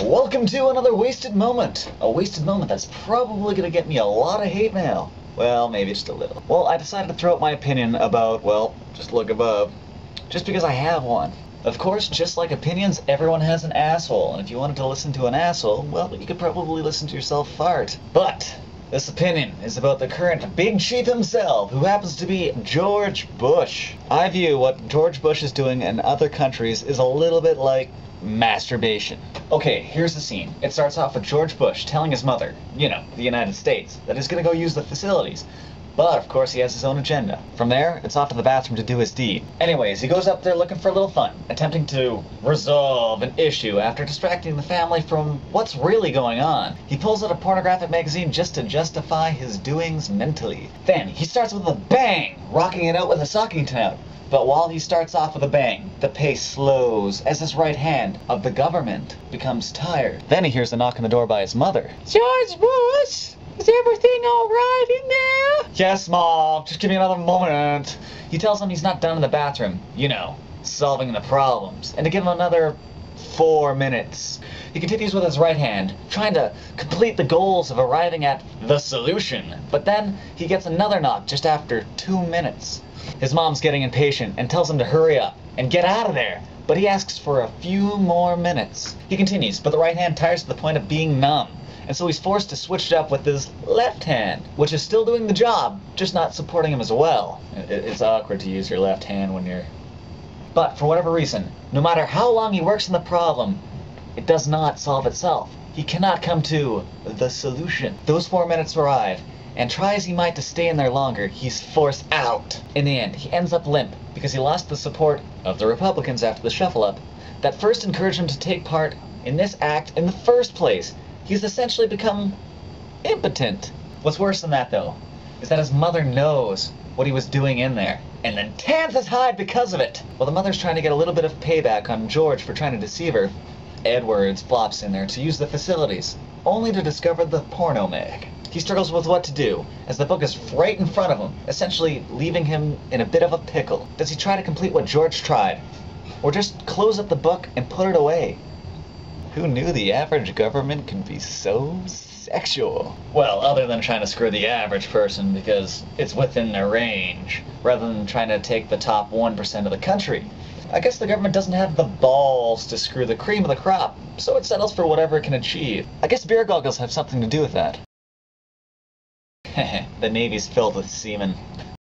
Welcome to another wasted moment. A wasted moment that's probably gonna get me a lot of hate mail. Well, maybe just a little. Well, I decided to throw out my opinion about, well, just look above. Just because I have one. Of course, just like opinions, everyone has an asshole. And if you wanted to listen to an asshole, well, you could probably listen to yourself fart. But this opinion is about the current big chief himself, who happens to be George Bush. I view what George Bush is doing in other countries is a little bit like masturbation. Okay, here's the scene. It starts off with George Bush telling his mother, you know, the United States, that he's gonna go use the facilities. But, of course, he has his own agenda. From there, it's off to the bathroom to do his deed. Anyways, he goes up there looking for a little fun, attempting to resolve an issue after distracting the family from what's really going on. He pulls out a pornographic magazine just to justify his doings mentally. Then, he starts with a bang, rocking it out with a socking towel. But while he starts off with a bang, the pace slows as his right hand of the government becomes tired. Then he hears a knock on the door by his mother. George Bush! Is everything alright in there? Yes, Mom. Just give me another moment. He tells him he's not done in the bathroom. You know, solving the problems. And to give him another 4 minutes. He continues with his right hand, trying to complete the goals of arriving at the solution. But then he gets another knock just after 2 minutes. His mom's getting impatient and tells him to hurry up and get out of there. But he asks for a few more minutes. He continues, but the right hand tires to the point of being numb. And so he's forced to switch it up with his left hand, which is still doing the job, just not supporting him as well. It's awkward to use your left hand when you're... But for whatever reason, no matter how long he works on the problem, it does not solve itself. He cannot come to the solution. Those 4 minutes arrive, and try as he might to stay in there longer, he's forced out. In the end, he ends up limp because he lost the support of the Republicans after the shuffle-up that first encouraged him to take part in this act in the first place. He's essentially become impotent. What's worse than that, though, is that his mother knows what he was doing in there, and then tans his hide because of it. While the mother's trying to get a little bit of payback on George for trying to deceive her, Edwards flops in there to use the facilities, only to discover the porno mag. He struggles with what to do, as the book is right in front of him, essentially leaving him in a bit of a pickle. Does he try to complete what George tried, or just close up the book and put it away? Who knew the average government could be so sexual? Well, other than trying to screw the average person because it's within their range, rather than trying to take the top 1% of the country. I guess the government doesn't have the balls to screw the cream of the crop, so it settles for whatever it can achieve. I guess beer goggles have something to do with that. The Navy's filled with semen.